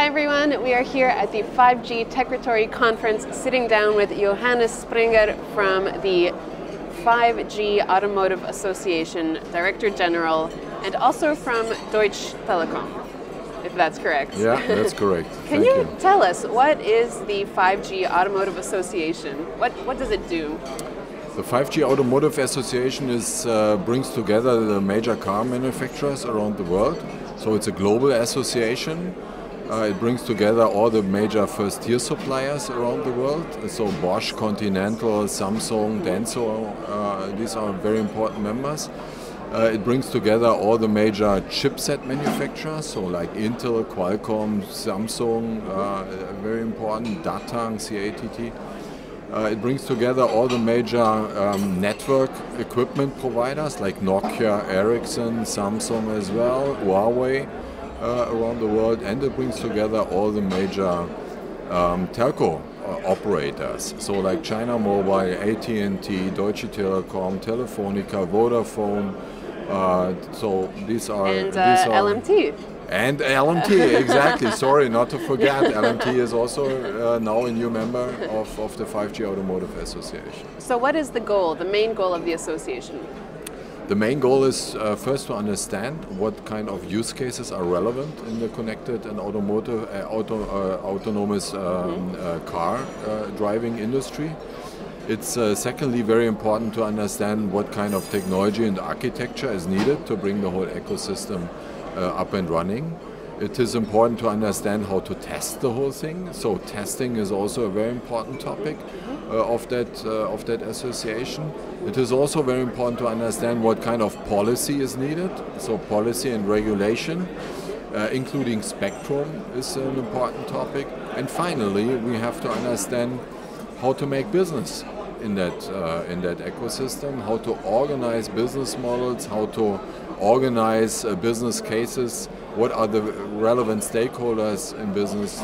Hi everyone, we are here at the 5G Techritory conference sitting down with Johannes Springer from the 5G Automotive Association, Director General, and also from Deutsche Telekom, if that's correct. Yeah, that's correct. Can you tell us, what is the 5G Automotive Association? What does it do? The 5G Automotive Association brings together the major car manufacturers around the world. So it's a global association. It brings together all the major first-tier suppliers around the world. So Bosch, Continental, Samsung, Denso, these are very important members. It brings together all the major chipset manufacturers, so like Intel, Qualcomm, Samsung, very important, Datang, CATT. It brings together all the major network equipment providers like Nokia, Ericsson, Samsung as well, Huawei around the world, and it brings together all the major telco operators, so like China Mobile, AT&T, Deutsche Telekom, Telefonica, Vodafone. So these are LMT. And LMT, exactly. Sorry, not to forget. LMT is also now a new member of the 5G Automotive Association. So what is the goal, the main goal of the association? The main goal is first to understand what kind of use cases are relevant in the connected and autonomous car driving industry. It's secondly very important to understand what kind of technology and architecture is needed to bring the whole ecosystem up and running. It is important to understand how to test the whole thing. So testing is also a very important topic of that association. It is also very important to understand what kind of policy is needed. So policy and regulation, including spectrum, is an important topic. And finally, we have to understand how to make business in that ecosystem, how to organize business models, how to organize business cases, what are the relevant stakeholders in business.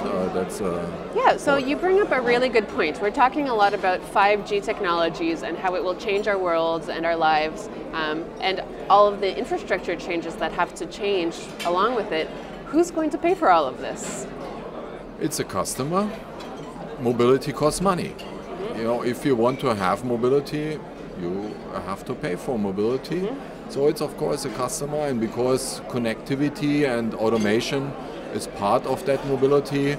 Yeah, so you bring up a really good point. We're talking a lot about 5G technologies and how it will change our worlds and our lives, and all of the infrastructure changes that have to change along with it. Who's going to pay for all of this? It's a customer. Mobility costs money. You know, if you want to have mobility, you have to pay for mobility. So it's of course a customer, and because connectivity and automation is part of that mobility,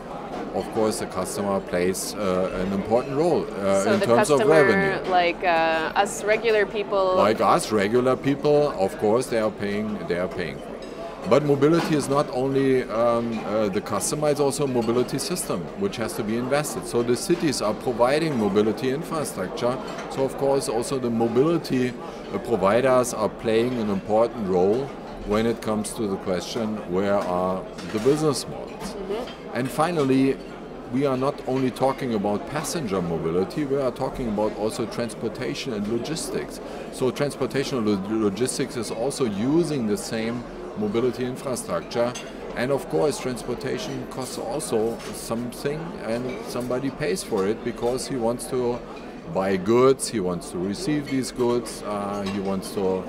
of course the customer plays an important role in terms of revenue. Like us regular people. Like us regular people, of course they are paying. But mobility is not only the customer, it's also a mobility system which has to be invested. So the cities are providing mobility infrastructure. So of course also the mobility providers are playing an important role when it comes to the question, where are the business models? And finally, we are not only talking about passenger mobility, we are talking about also transportation and logistics. So transportation and logistics is also using the same mobility infrastructure, and of course transportation costs also something, and somebody pays for it because he wants to buy goods, he wants to receive these goods, he wants to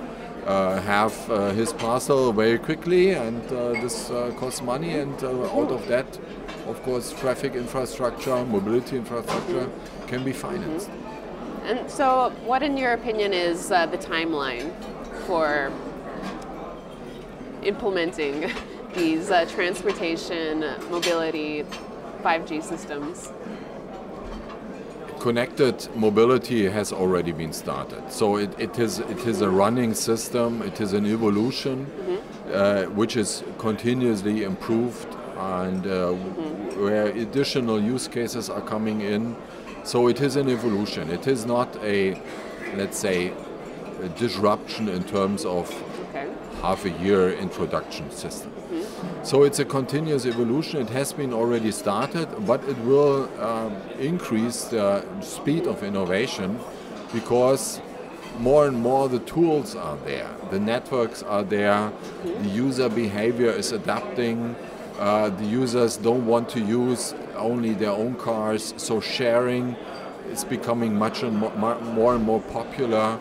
have his parcel very quickly, and this costs money, and out of that, of course, traffic infrastructure, mobility infrastructure can be financed. And so what, in your opinion, is the timeline for implementing these transportation, mobility, 5G systems? Connected mobility has already been started. So it is a running system, it is an evolution which is continuously improved, and where additional use cases are coming in. So it is an evolution. It is not a, let's say, a disruption in terms of half a year introduction system. So it's a continuous evolution. It has been already started, but it will increase the speed of innovation because more and more the tools are there, the networks are there, the user behavior is adapting, the users don't want to use only their own cars, so sharing is becoming much and more popular.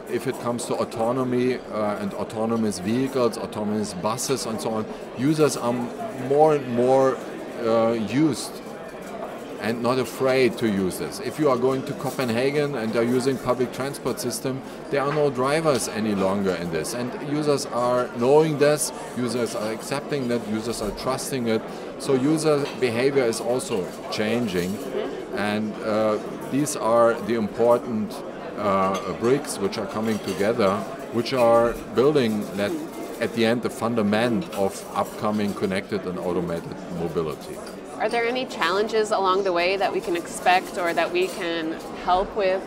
If it comes to autonomy and autonomous vehicles, autonomous buses and so on, users are more and more used and not afraid to use this. If you are going to Copenhagen and are using public transport system, there are no drivers any longer in this. And users are knowing this, users are accepting that, users are trusting it. So user behavior is also changing. And these are the important bricks which are coming together, which are building that at the end the fundament of upcoming connected and automated mobility. Are there any challenges along the way that we can expect or that we can help with?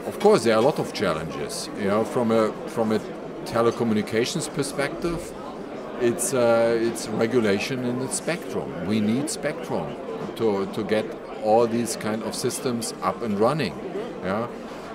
Of course, there are a lot of challenges. You know, from a telecommunications perspective, it's regulation in the spectrum. We need spectrum to get all these kind of systems up and running. Yeah.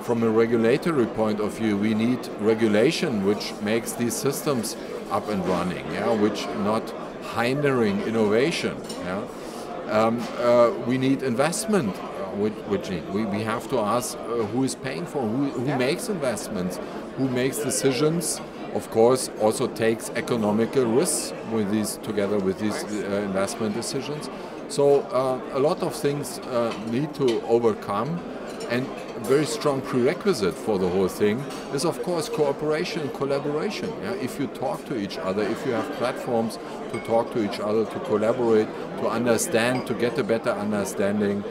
From a regulatory point of view, we need regulation which makes these systems up and running. Yeah, which not hindering innovation. Yeah? We need investment, which we have to ask who is paying for, who makes investments, who makes decisions. Of course, also takes economical risks with these, together with these investment decisions. So a lot of things need to overcome, and a very strong prerequisite for the whole thing is, of course, cooperation and collaboration. Yeah? If you talk to each other, if you have platforms to talk to each other, to collaborate, to understand, to get a better understanding,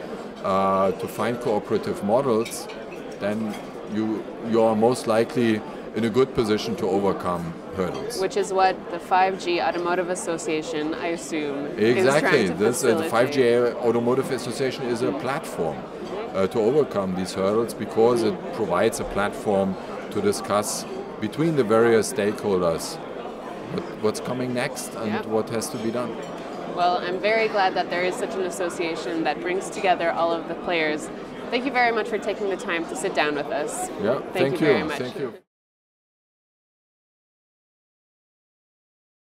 to find cooperative models, then you are most likely in a good position to overcome hurdles. Which is what the 5G Automotive Association, I assume, exactly. is trying to facilitate. The 5G Automotive Association is a platform to overcome these hurdles, because it provides a platform to discuss between the various stakeholders what's coming next and what has to be done. Well, I'm very glad that there is such an association that brings together all of the players. Thank you very much for taking the time to sit down with us. Yeah, thank you very much. Thank you.